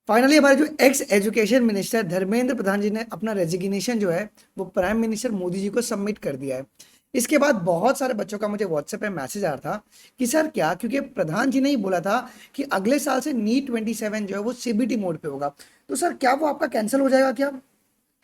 Finally हमारे जो x education minister Dharmendra Pradhan जी ने अपना रेजिग्नेशन जो है वो प्राइम मिनिस्टर मोदी जी को सबमिट कर दिया है। इसके बाद बहुत सारे बच्चों का मुझे व्हाट्सएप पे मैसेज आ रहा था कि सर क्या, क्योंकि प्रधान जी ने ही बोला था कि अगले साल से नीट 27 जो है वो सीबीटी मोड पे होगा। तो सर क्या वो आपका कैंसिल हो जाएगा क्या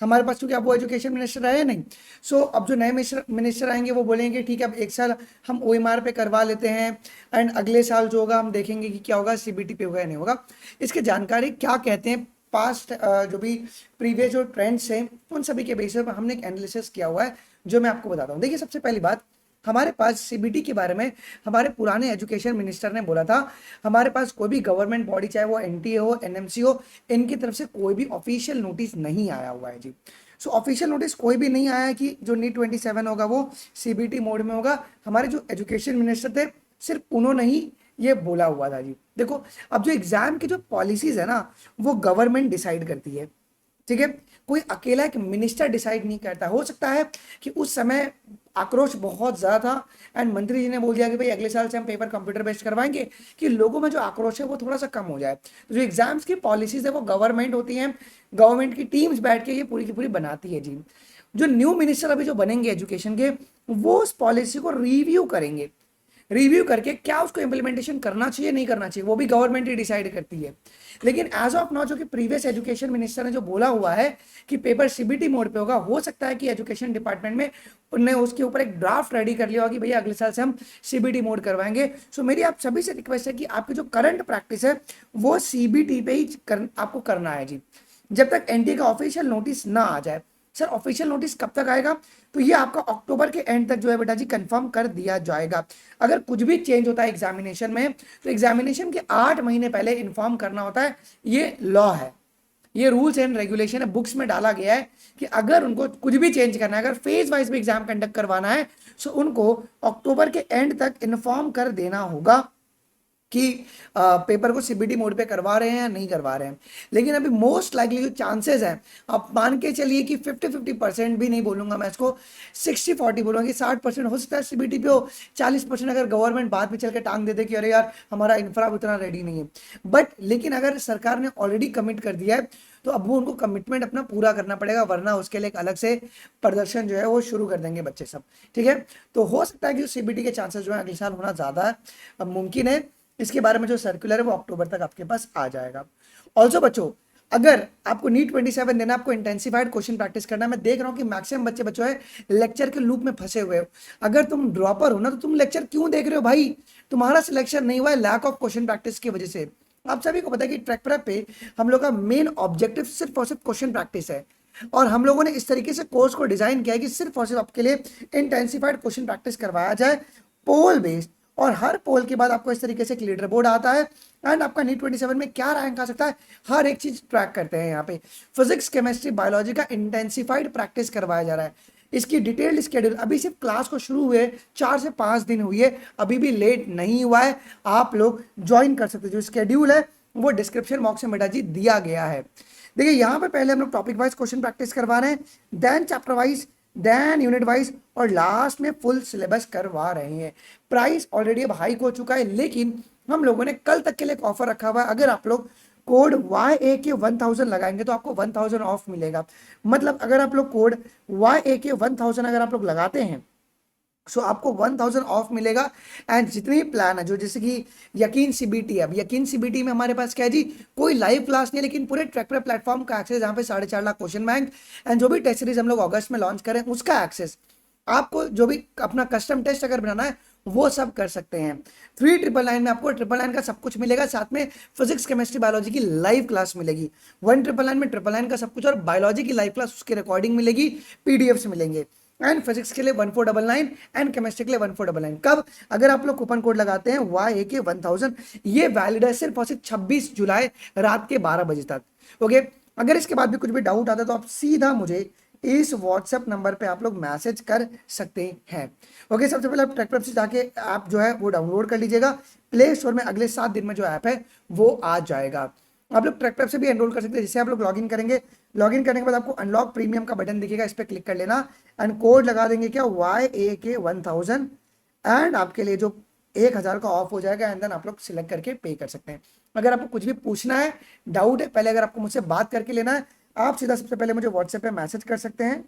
हमारे पास, क्योंकि अब वो एजुकेशन मिनिस्टर रहे नहीं। सो अब जो नए मिनिस्टर आएंगे वो बोलेंगे ठीक है अब एक साल हम ओएमआर पे करवा लेते हैं एंड अगले साल जो होगा हम देखेंगे कि क्या होगा, सीबीटी पे होगा या नहीं होगा। इसकी जानकारी क्या कहते हैं पास्ट जो भी प्रीवियस जो ट्रेंड्स हैं उन सभी के बेसिस पर हमने एक एनालिसिस किया हुआ है जो मैं आपको बताता हूँ। देखिए सबसे पहली बात, हमारे पास सीबीटी के बारे में हमारे पुराने एजुकेशन मिनिस्टर ने बोला था हमारे पास कोई भी गवर्नमेंट बॉडी चाहे वो एनटीए हो एनएमसी हो इनकी तरफ से कोई भी ऑफिशियल नोटिस नहीं आया हुआ है जी। सो ऑफिशियल नोटिस कोई भी नहीं आया है कि जो नीट 27 होगा वो सीबीटी मोड में होगा। हमारे जो एजुकेशन मिनिस्टर थे सिर्फ उन्होंने ही ये बोला हुआ था जी। देखो अब जो एग्जाम की जो पॉलिसीज है ना वो गवर्नमेंट डिसाइड करती है, ठीक है, कोई अकेला एक मिनिस्टर डिसाइड नहीं करता। हो सकता है कि उस समय आक्रोश बहुत ज़्यादा था एंड मंत्री जी ने बोल दिया कि भाई अगले साल से हम पेपर कंप्यूटर बेस्ड करवाएंगे कि लोगों में जो आक्रोश है वो थोड़ा सा कम हो जाए। तो जो एग्जाम्स की पॉलिसीज है वो गवर्नमेंट होती हैं, गवर्नमेंट की टीम्स बैठ के ये पूरी की पूरी बनाती है जी। जो न्यू मिनिस्टर अभी जो बनेंगे एजुकेशन के वो उस पॉलिसी को रिव्यू करेंगे, रिव्यू करके क्या उसको इम्प्लीमेंटेशन करना चाहिए नहीं करना चाहिए वो भी गवर्नमेंट ही डिसाइड करती है। लेकिन एज ऑफ नाउ जो कि प्रीवियस एजुकेशन मिनिस्टर ने जो बोला हुआ है कि पेपर सीबीटी मोड पे होगा, हो सकता है कि एजुकेशन डिपार्टमेंट में उनने उसके ऊपर एक ड्राफ्ट रेडी कर लिया होगा कि भैया अगले साल से हम सीबीटी मोड करवाएंगे। सो मेरी आप सभी से रिक्वेस्ट है कि आपकी जो करंट प्रैक्टिस है वो सीबीटी पे ही आपको करना है जी, जब तक एनटीए का ऑफिशियल नोटिस ना आ जाए। सर ऑफिशियल नोटिस कब तक आएगा, तो ये आपका अक्टूबर के एंड तक जो है बेटा जी कंफर्म कर दिया जाएगा। अगर कुछ भी चेंज होता है एग्जामिनेशन में तो एग्जामिनेशन के 8 महीने पहले इन्फॉर्म करना होता है, ये लॉ है, ये रूल्स एंड रेगुलेशन है, बुक्स में डाला गया है कि अगर उनको कुछ भी चेंज करना है, अगर फेज वाइज भी एग्जाम कंडक्ट करवाना है तो उनको अक्टूबर के एंड तक इन्फॉर्म कर देना होगा कि पेपर को सीबीटी मोड पे करवा रहे हैं या नहीं करवा रहे हैं। लेकिन अभी मोस्ट लाइकली जो चांसेस हैं आप मान के चलिए कि 50-50% भी नहीं बोलूंगा मैं इसको, 60-40 बोलूंगा कि 60% हो सकता है सीबीटी पे हो, 40% अगर गवर्नमेंट बाद में चल के टांग देते कि अरे यार हमारा इंफ्रा उतना रेडी नहीं है। बट लेकिन अगर सरकार ने ऑलरेडी कमिट कर दिया है तो अब वो उनको कमिटमेंट अपना पूरा करना पड़ेगा, वरना उसके लिए एक अलग से प्रदर्शन जो है वो शुरू कर देंगे बच्चे सब, ठीक है। तो हो सकता है कि सीबीटी के चांसेस जो है अगले साल होना ज़्यादा मुमकिन है। इसके बारे में जो सर्कुलर है वो अक्टूबर तक आपके पास आ जाएगा। ऑल्सो बच्चों अगर आपको नीट 27 देना, आपको इंटेंसिफाइड क्वेश्चन प्रैक्टिस करना, मैं देख रहा हूँ कि मैक्सिमम बच्चे है लेक्चर के लूप में फंसे हुए हो। अगर तुम ड्रॉपर हो ना तो तुम लेक्चर क्यों देख रहे हो भाई, तुम्हारा सिलेक्शन नहीं हुआ है लैक ऑफ क्वेश्चन प्रैक्टिस की वजह से। आप सभी को पता है कि ट्रैक प्रेप पे हम लोग का मेन ऑब्जेक्टिव सिर्फ और सिर्फ क्वेश्चन प्रैक्टिस है, और हम लोगों ने इस तरीके से कोर्स को डिजाइन किया है कि सिर्फ और सिर्फ आपके लिए इंटेंसिफाइड क्वेश्चन प्रैक्टिस करवाया जाए पोल बेस्ड, और हर पोल के बाद आपको इस तरीके से एक लीडर बोर्ड आता है एंड आपका नीट 27 में क्या रैंक आ सकता है हर एक चीज ट्रैक करते हैं। यहाँ पे फिजिक्स केमिस्ट्री बायोलॉजी का इंटेंसिफाइड प्रैक्टिस करवाया जा रहा है। इसकी डिटेल्ड स्केड्यूल अभी सिर्फ क्लास को शुरू हुए 4 से 5 दिन हुई है, अभी भी लेट नहीं हुआ है, आप लोग ज्वाइन कर सकते हैं। जो स्केड्यूल है वो डिस्क्रिप्शन बॉक्स में बेटा जी दिया गया है। देखिए यहाँ पे पहले हम लोग टॉपिक वाइज क्वेश्चन प्रैक्टिस करवा रहे हैं, then chapter wise, then unit wise, और लास्ट में फुल सिलेबस करवा रहे हैं। प्राइस ऑलरेडी अब हाइक हो चुका है, लेकिन हम लोगों ने कल तक के लिए एक ऑफर रखा हुआ है। अगर आप लोग कोड YAK 1000 लगाएंगे तो आपको 1000 ऑफ मिलेगा। मतलब अगर आप लोग कोड YAK 1000 अगर आप लोग लगाते हैं सो आपको 1000 ऑफ मिलेगा। एंड जितने भी प्लान है जो जैसे कि यकीन सीबीटी, अब यकीन सीबीटी में हमारे पास क्या है जी, कोई लाइव क्लास नहीं है लेकिन पूरे ट्रैक्टर प्लेटफॉर्म का एक्सेस, जहाँ पे 4.5 लाख क्वेश्चन बैंक एंड जो भी टेस्ट सीरीज हम लोग अगस्त में लॉन्च करें उसका एक्सेस, आपको जो भी अपना कस्टम टेस्ट अगर बनाना है वो सब कर सकते हैं। 3999 में आपको 999 का सब कुछ मिलेगा, साथ में फिजिक्स केमिस्ट्री बायोलॉजी की लाइव क्लास मिलेगी। 1999 में 999 का सब कुछ और बायोलॉजी की लाइव क्लास उसकी रिकॉर्डिंग मिलेगी, पीडीएफ्स मिलेंगे। एंड फिजिक्स के लिए 1499 एंड केमिस्ट्री के लिए 1499। कब, अगर आप लोग कूपन कोड लगाते हैं YAK 1000, ये वैलिड है सिर्फ और सिर्फ 26 जुलाई रात के 12 बजे तक। ओके, अगर इसके बाद भी कुछ भी डाउट आता है तो आप सीधा मुझे इस व्हाट्सएप नंबर पे आप लोग मैसेज कर सकते हैं। ओके, सबसे पहले आप ट्रैक से जाके ऐप जो है वो डाउनलोड कर लीजिएगा, प्ले स्टोर में अगले 7 दिन में जो ऐप है वो आ जाएगा। आप लोग ट्रैक से भी एनरोल कर सकते हैं, जिससे आप लोग लॉगिन करेंगे, लॉगिन करने के बाद आपको अनलॉक प्रीमियम का बटन दिखेगा, इस पर क्लिक कर लेना एंड कोड लगा देंगे क्या YAK 1000 एंड आपके लिए जो 1000 का ऑफ हो जाएगा एंड देन आप लोग सिलेक्ट करके पे कर सकते हैं। अगर आपको कुछ भी पूछना है, डाउट है, पहले अगर आपको मुझसे बात करके लेना है, आप सीधा सबसे पहले मुझे व्हाट्सएप पे मैसेज कर सकते हैं,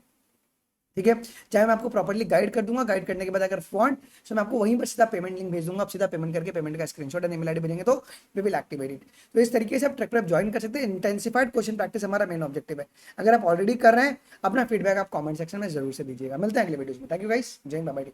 ठीक है। चाहे मैं आपको प्रॉपर्ली गाइड कर दूंगा, गाइड करने के बाद अगर फॉन्ट, तो मैं आपको वहीं पर सीधा पेमेंट लिंक भेज दूंगा, आप सीधा पेमेंट करके पेमेंट का स्क्रीनशॉट एंड ईमेल आईडी भेजेंगे तो वी विल एक्टिवेट इट। तो इस तरीके से आप ट्रैक प्रेप ज्वाइन कर सकते हैं। इंटेंसिफाइड क्वेश्चन प्रैक्टिस हमारा मेन ऑब्जेक्टिव है। अगर आप ऑलरेडी कर रहे हैं, अपना फीडबैक आप कमेंट सेक्शन में जरूर से दीजिएगा। मिलते हैं अगले वीडियोस में। थैंक यू गाइस, जय हिंद, बाय बाय।